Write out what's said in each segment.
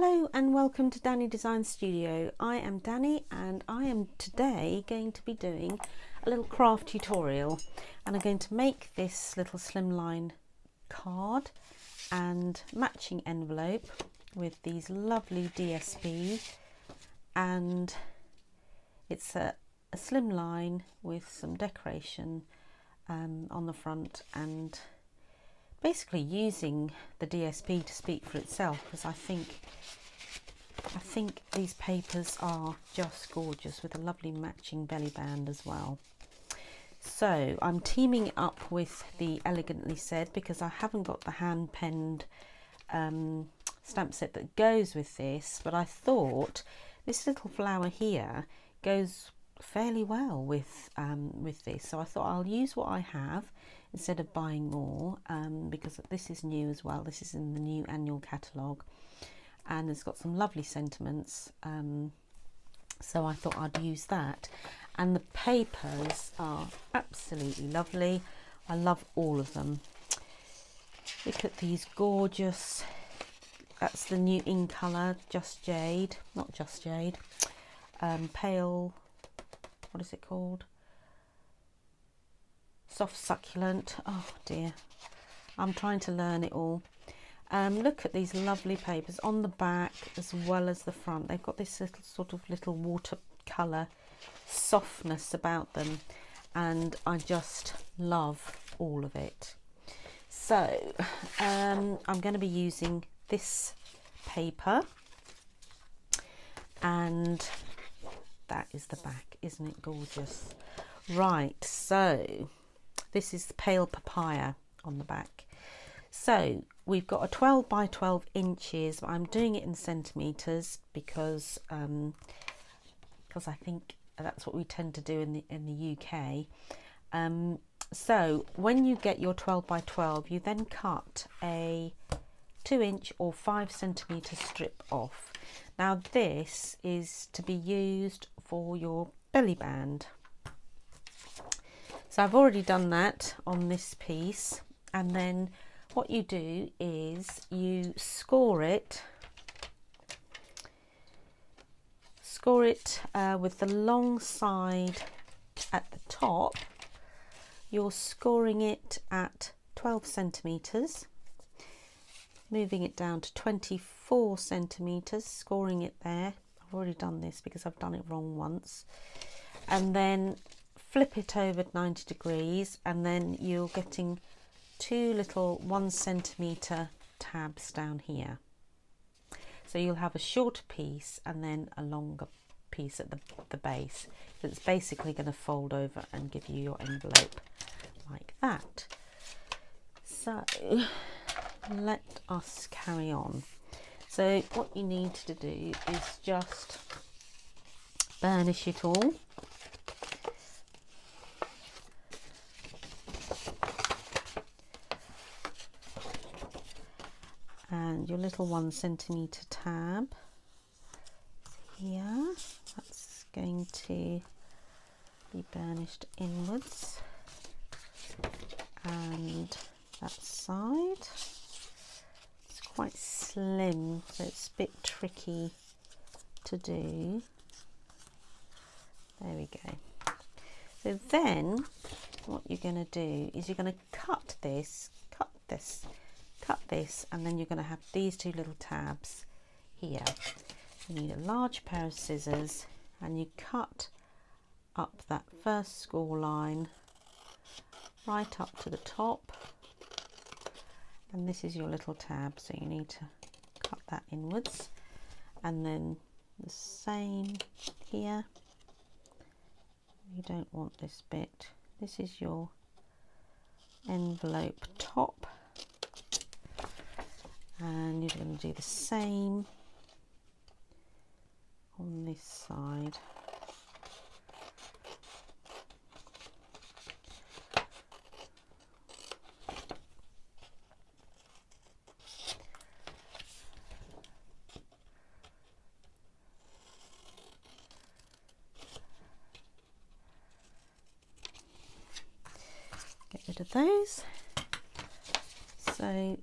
Hello and welcome to Danny Design Studio. I am Danny and I am today going to be doing a little craft tutorial, and I'm going to make this little slimline card and matching envelope with these lovely DSP, and it's a slimline with some decoration on the front, and basically using the DSP to speak for itself, because I think these papers are just gorgeous with a lovely matching belly band as well. So I'm teaming it up with the Elegantly Said because I haven't got the hand penned stamp set that goes with this, but I thought this little flower here goes fairly well with this, so I thought I'll use what I have instead of buying more, because this is new as well. This is in the new annual catalogue and it's got some lovely sentiments, so I thought I'd use that. And the papers are absolutely lovely. I love all of them. Look at these gorgeous, that's the new in colour, Just Jade, not Just Jade, pale, what is it called? Soft Succulent. Oh dear, I'm trying to learn it all. Look at these lovely papers on the back as well as the front. They've got this little watercolour softness about them, and I just love all of it. So I'm going to be using this paper, and that is the back. Isn't it gorgeous? Right, so this is Pale Papaya on the back. So we've got a 12 by 12 inches, but I'm doing it in centimetres because I think that's what we tend to do in the UK. So when you get your 12 by 12, you then cut a 2-inch or 5 centimetre strip off. Now this is to be used for your belly band. So I've already done that on this piece, and then what you do is you score it with the long side at the top. You're scoring it at 12 centimetres, moving it down to 24 centimetres, scoring it there. I've already done this because I've done it wrong once, and then flip it over 90 degrees, and then you're getting two little 1 centimetre tabs down here. So you'll have a shorter piece and then a longer piece at the base. So it's basically going to fold over and give you your envelope like that. So let us carry on. So what you need to do is just burnish it all. And your little 1 centimetre tab here, that's going to be burnished inwards, and that side, it's quite slim, so it's a bit tricky to do. There we go. So then what you're going to do is you're going to cut this, and then you're going to have these two little tabs here. You need a large pair of scissors, and you cut up that first score line right up to the top, and this is your little tab, so you need to cut that inwards, and then the same here. You don't want this bit. This is your envelope top, and you're going to do the same on this side. Get rid of those. So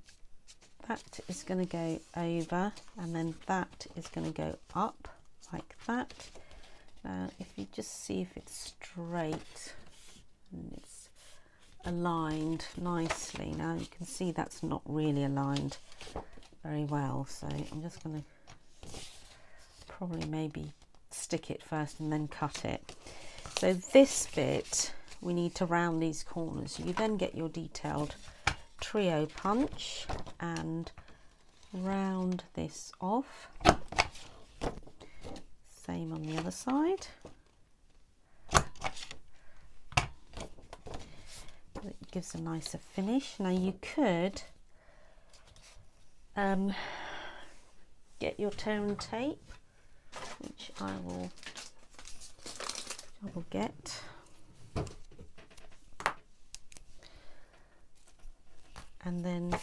that is going to go over, and then that is going to go up like that. Now if you just see if it's straight and it's aligned nicely. Now you can see that's not really aligned very well, so I'm just going to probably maybe stick it first and then cut it. So this bit we need to round these corners. You then get your detailed trio punch and round this off. Same on the other side. It gives a nicer finish. Now you could get your tear and tape, which I will get. And then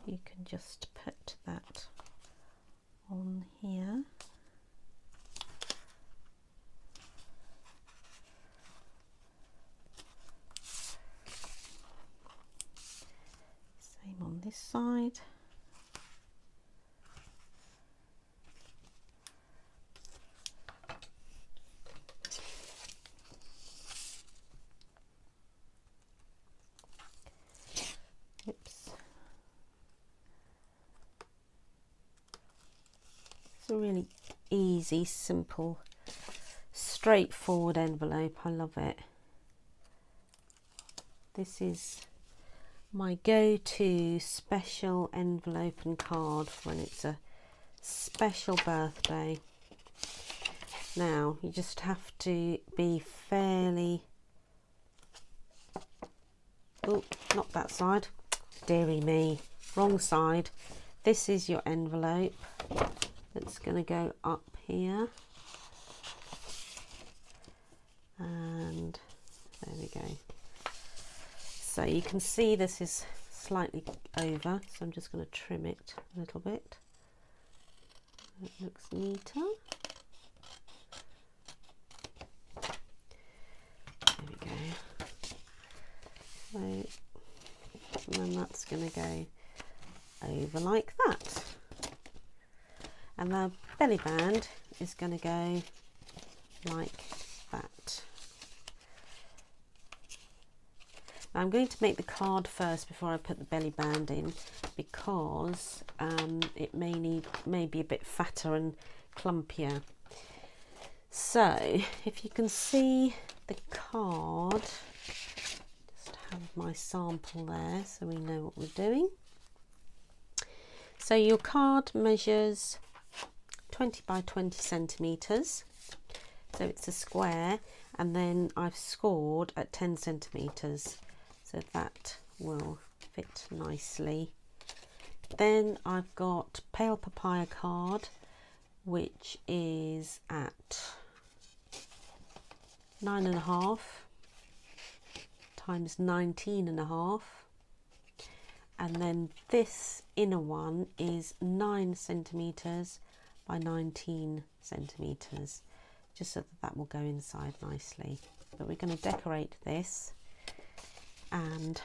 you can just put that on here. Same on this side. It's a really easy, simple, straightforward envelope. I love it. This is my go-to special envelope and card when it's a special birthday. Now you just have to be fairly, oh, not that side, dearie me, wrong side. This is your envelope. It's going to go up here, and there we go. So you can see this is slightly over, so I'm just going to trim it a little bit. It looks neater. There we go. So, and then that's going to go over like that. And the belly band is going to go like that. Now I'm going to make the card first before I put the belly band in, because it may be a bit fatter and clumpier. So if you can see the card, just have my sample there so we know what we're doing. So your card measures 20 by 20 centimetres, so it's a square, and then I've scored at 10 centimetres, so that will fit nicely. Then I've got pale papaya card, which is at 9.5 times 19.5, and then this inner one is 9 centimetres by 19 centimetres, just so that will go inside nicely. But we're going to decorate this, and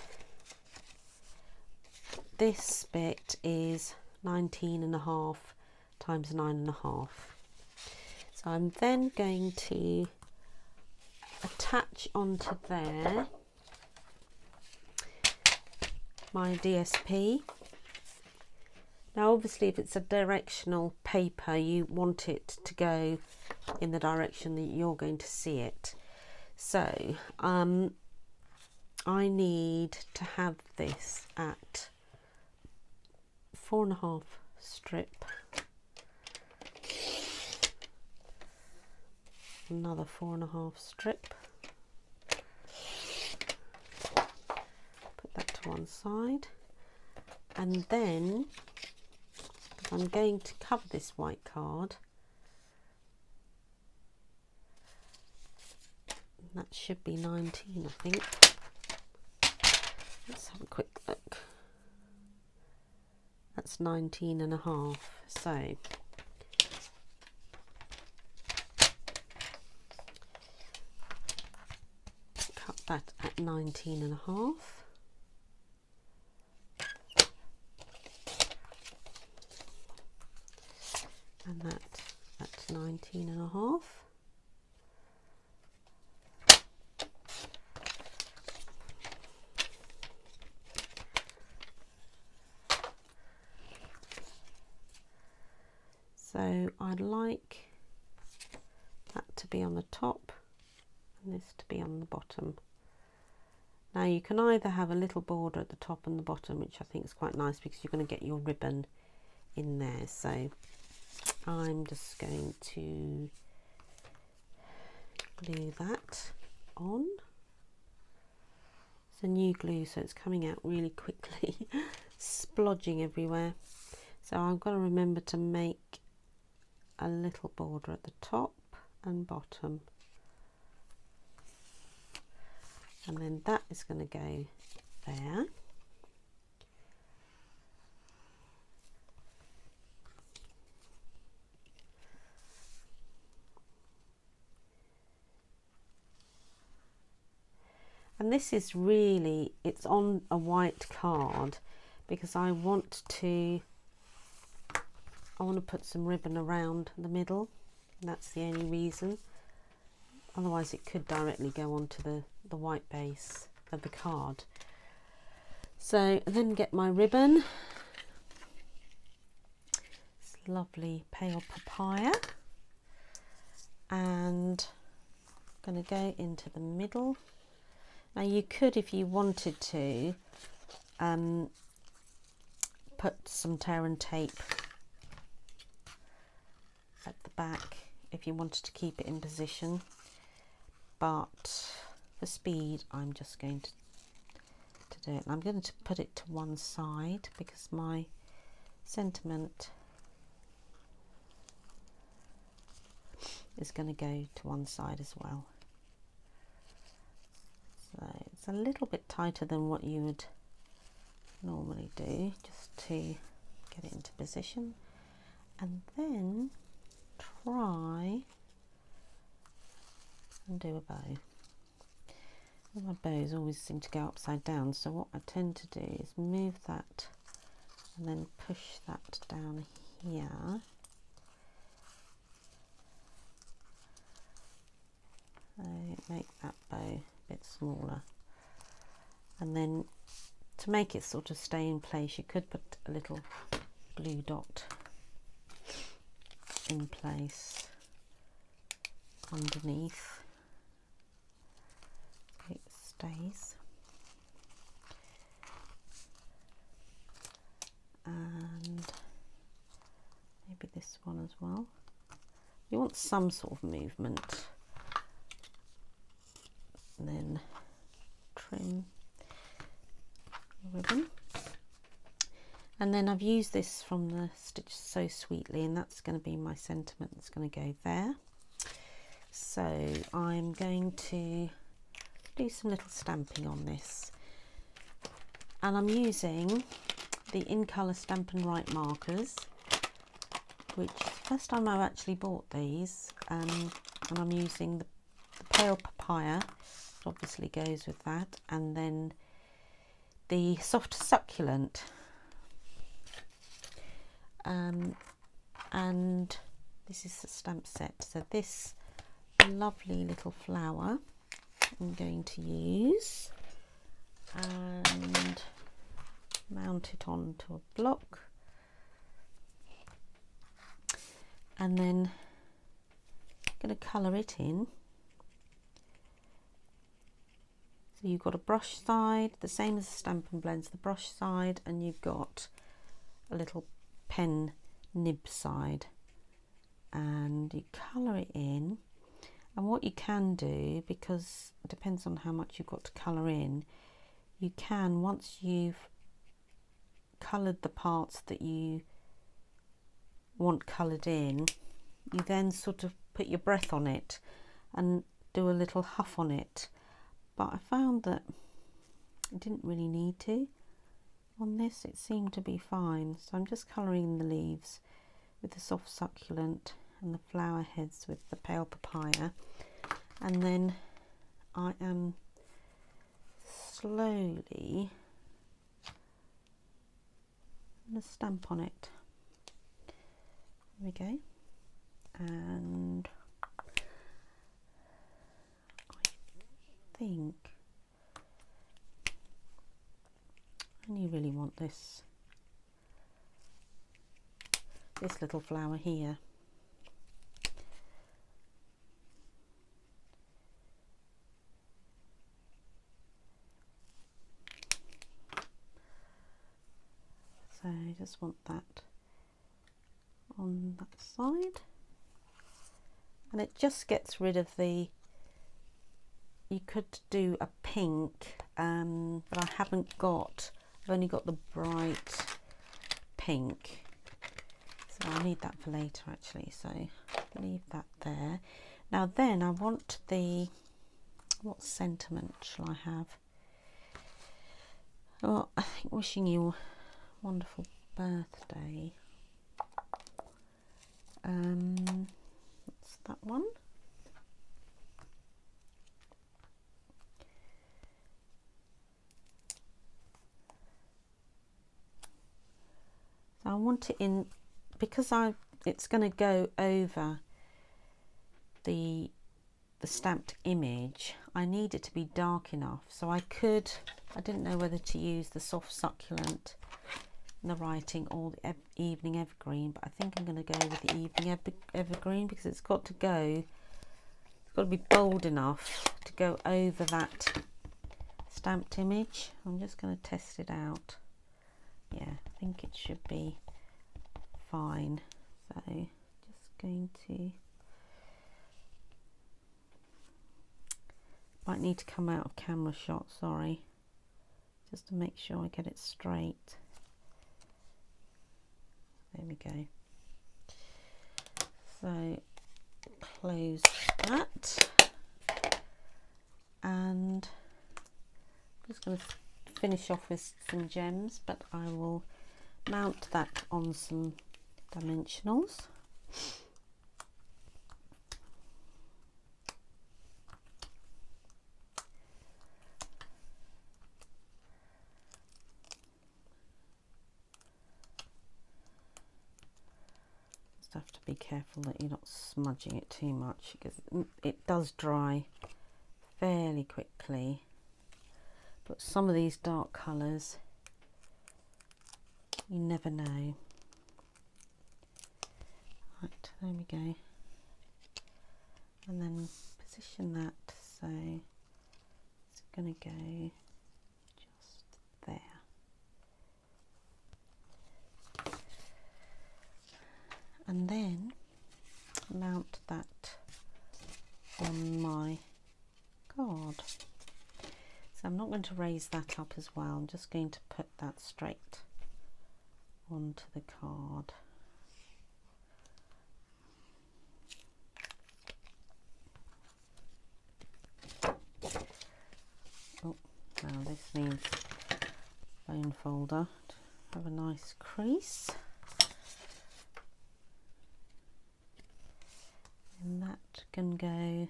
this bit is 19.5 times 9.5. So I'm then going to attach onto there my DSP. Now obviously if it's a directional paper, you want it to go in the direction that you're going to see it. So I need to have this at 4.5 strip, another 4.5 strip, put that to one side, and then I'm going to cover this white card. That should be 19, I think. Let's have a quick look. That's 19.5. So cut that at 19.5. 19.5. So I'd like that to be on the top and this to be on the bottom. Now you can either have a little border at the top and the bottom, which I think is quite nice because you're going to get your ribbon in there. So I'm just going to glue that on. It's a new glue, so it's coming out really quickly, splodging everywhere. So I've got to remember to make a little border at the top and bottom, and then that is going to go there. And this is really, it's on a white card because I want to put some ribbon around the middle. That's the only reason. Otherwise it could directly go onto the white base of the card. So then get my ribbon. It's lovely pale papaya. And I'm going to go into the middle. Now you could, if you wanted to, put some tear and tape at the back if you wanted to keep it in position, but for speed I'm just going to do it. And I'm going to put it to one side because my sentiment is going to go to one side as well. So it's a little bit tighter than what you would normally do, just to get it into position, and then try and do a bow. My bows always seem to go upside down, so what I tend to do is move that and then push that down here. So make that bow a bit smaller, and then to make it sort of stay in place you could put a little blue dot in place underneath so it stays. And maybe this one as well. You want some sort of movement. And then trim the ribbon. And then I've used this from the Stitch So Sweetly, and that's going to be my sentiment that's going to go there. So I'm going to do some little stamping on this, and I'm using the In Colour Stampin' Write markers, which is the first time I've actually bought these, and I'm using the pale papaya, which obviously goes with that, and then the soft succulent, and this is the stamp set. So this lovely little flower I'm going to use and mount it onto a block, and then I'm going to colour it in. So you've got a brush side, the same as the Stampin' Blends, the brush side, and you've got a little pen nib side, and you colour it in. And what you can do, because it depends on how much you've got to colour in, you can, once you've coloured the parts that you want coloured in, you then sort of put your breath on it and do a little huff on it. But I found that I didn't really need to on this. It seemed to be fine. So I'm just colouring the leaves with the soft succulent and the flower heads with the pale papaya, and then I am slowly going to stamp on it. There we go. and I think I only really want this little flower here. So I just want that on that side, and it just gets rid of the, you could do a pink, but I haven't got, I've only got the bright pink, so I need that for later actually, so leave that there. Now then I want the, what sentiment shall I have? Well, I think wishing you a wonderful birthday. That's that one. So I want it in, because it's going to go over the stamped image, I need it to be dark enough. So I didn't know whether to use the soft succulent in the writing or the evening evergreen, but I think I'm going to go with the evening evergreen because it's got to be bold enough to go over that stamped image. I'm just going to test it out. Yeah, I think it should be fine. So just going to, might need to come out of camera shot, sorry, just to make sure I get it straight. There we go. So close that, and I'm just going to finish off with some gems, but I will mount that on some dimensionals. Just have to be careful that you're not smudging it too much because it does dry fairly quickly. But some of these dark colours, you never know. Right, there we go. And then position that so it's going to go just there. And then mount that on my card. So I'm not going to raise that up as well, I'm just going to put that straight onto the card. Oh, now this needs bone folder to have a nice crease. And that can go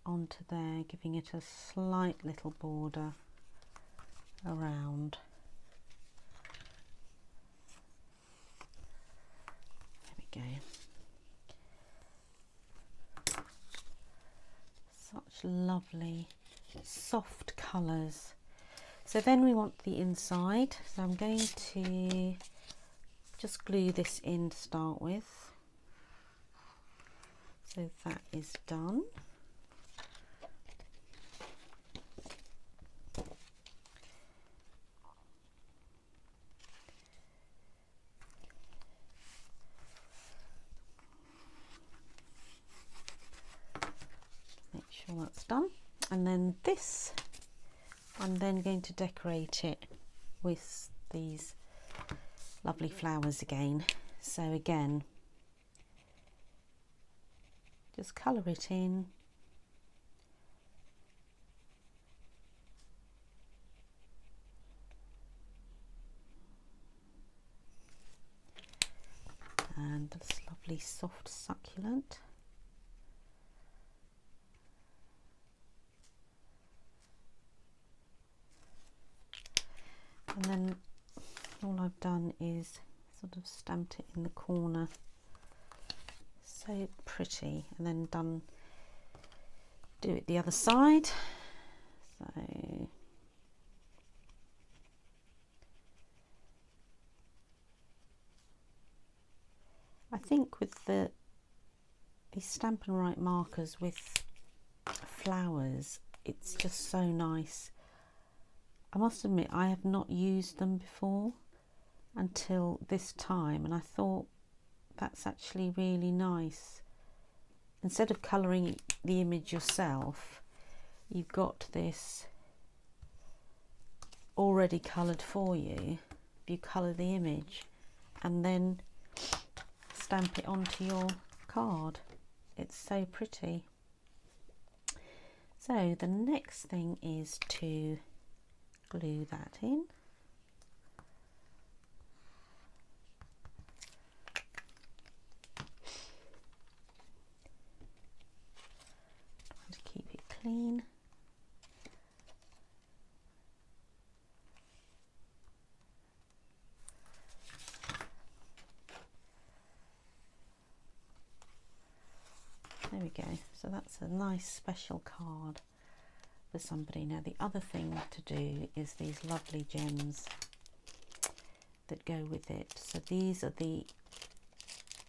onto there, giving it a slight little border around. There we go. Such lovely soft colours. So then we want the inside, so I'm going to just glue this in to start with. So that is done. Make sure that's done. And then this, I'm then going to decorate it with these lovely flowers again. So again, just colour it in. And this lovely soft succulent. And then all I've done is sort of stamped it in the corner so pretty. And then do it the other side. So I think with these Stampin' Write markers with flowers, it's just so nice. I must admit, I have not used them before until this time, and I thought that's actually really nice. Instead of colouring the image yourself, you've got this already coloured for you. You colour the image and then stamp it onto your card. It's so pretty. So the next thing is to glue that in. Trying to keep it clean. There we go. So that's a nice special card for somebody. Now the other thing to do is these lovely gems that go with it. So these are the,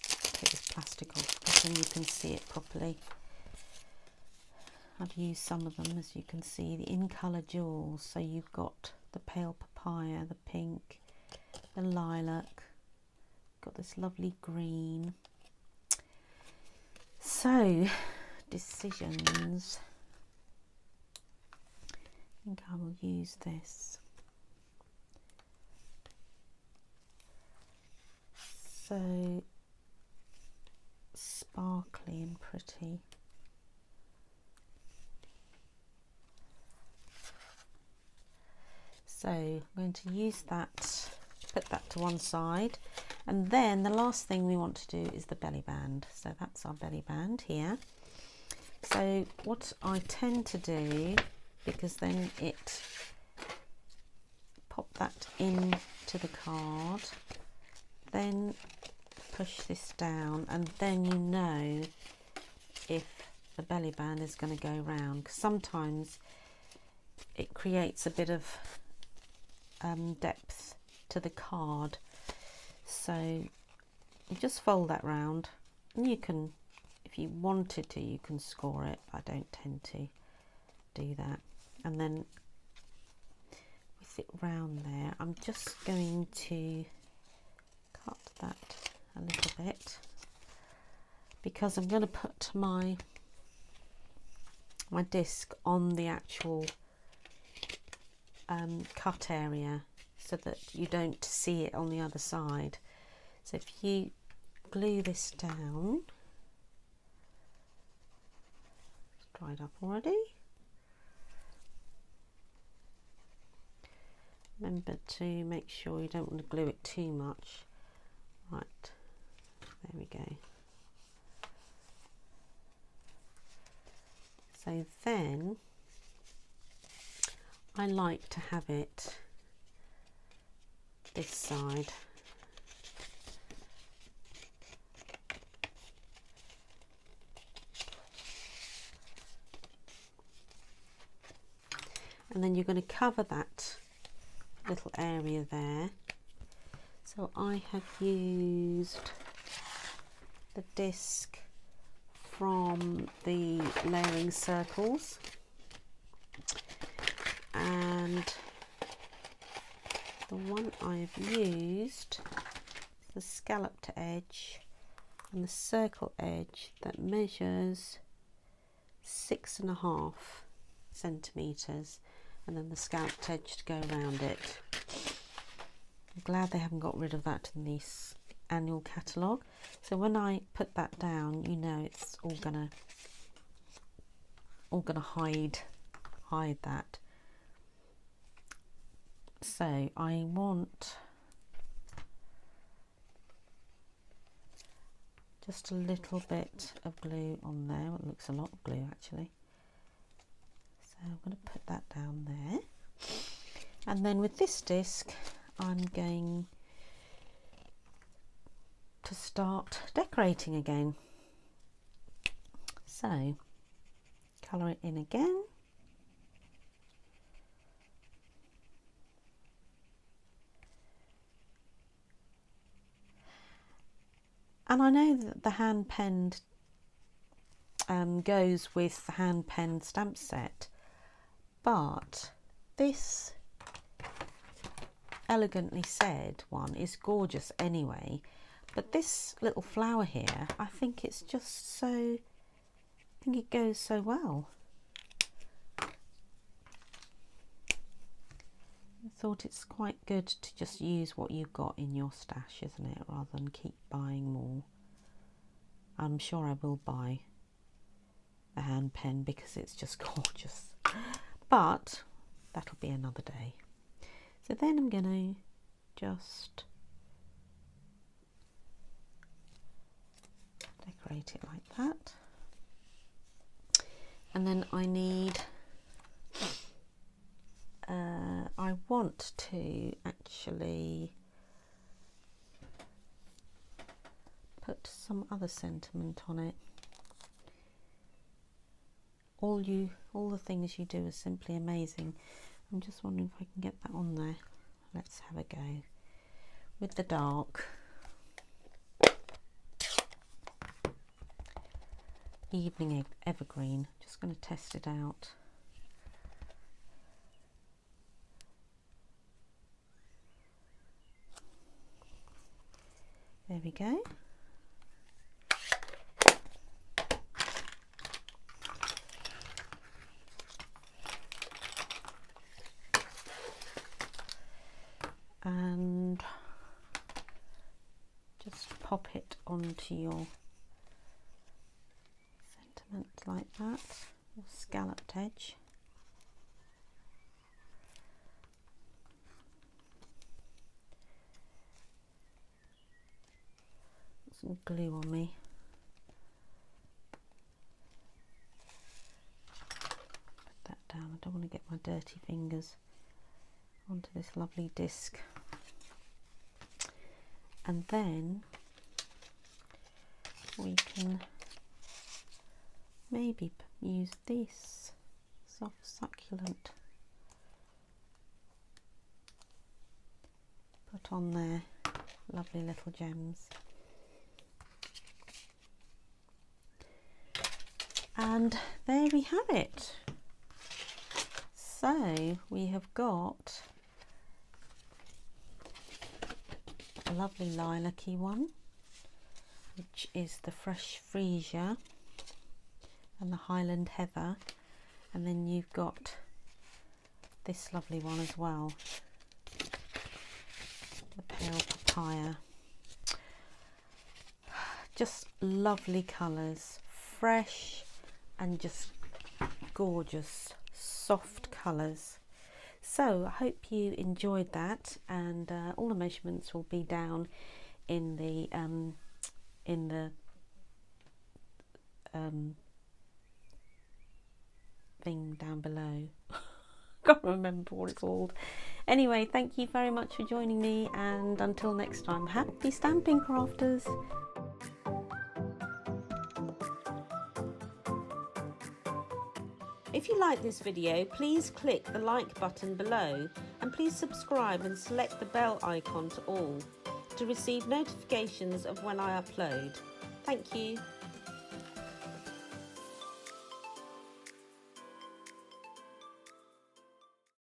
take this plastic off because then you can see it properly. I've used some of them, as you can see, the in colour jewels. So you've got the pale papaya, the pink, the lilac, got this lovely green. So, decisions. I think I will use this. So sparkly and pretty. So I'm going to use that, put that to one side. And then the last thing we want to do is the belly band. So that's our belly band here. So what I tend to do, because then it pop that into the card, then push this down, and then you know if the belly band is going to go round, because sometimes it creates a bit of depth to the card. So you just fold that round, and you can, if you wanted to, you can score it. I don't tend to do that. And then with it round there, I'm just going to cut that a little bit, because I'm going to put my disc on the actual cut area, so that you don't see it on the other side. So if you glue this down, it's dried up already. Remember to make sure you don't want to glue it too much. Right, there we go. So then I like to have it this side. And then you're going to cover that little area there. So I have used the disc from the layering circles, and the one I've used is the scalloped edge and the circle edge that measures 6.5 centimetres, and then the scalloped edge to go around it. I'm glad they haven't got rid of that in this annual catalogue. So when I put that down, you know it's all gonna hide that. So I want just a little bit of glue on there. Well, it looks a lot of glue actually. So I'm going to put that down there, and then with this disc I'm going to start decorating again. So colour it in again. And I know that the hand penned goes with the hand penned stamp set, but this Elegantly Said one is gorgeous anyway. But this little flower here, I think it's just so, I think it goes so well. I thought it's quite good to just use what you've got in your stash, isn't it, rather than keep buying more. I'm sure I will buy a hand pen because it's just gorgeous, but that'll be another day. So then I'm going to just decorate it like that, and then I need I want to actually put some other sentiment on it. All the things you do are simply amazing. I'm just wondering if I can get that on there. Let's have a go with the dark. Evening Evergreen. Just going to test it out. There we go. And just pop it onto your sentiment like that, your scalloped edge. Some glue on me. Put that down. I don't want to get my dirty fingers onto this lovely disc. And then we can maybe use this soft succulent. Put on there, lovely little gems. And there we have it. So we have got a lovely lilac-y one, which is the Fresh Freesia and the Highland Heather, and then you've got this lovely one as well, the Pale Papaya. Just lovely colours, fresh and just gorgeous soft colours. So I hope you enjoyed that, and all the measurements will be down in the thing down below. Can't remember what it's called. Anyway, thank you very much for joining me, and until next time, happy stamping, crafters. If you like this video, please click the like button below, and please subscribe and select the bell icon to all to receive notifications of when I upload. Thank you.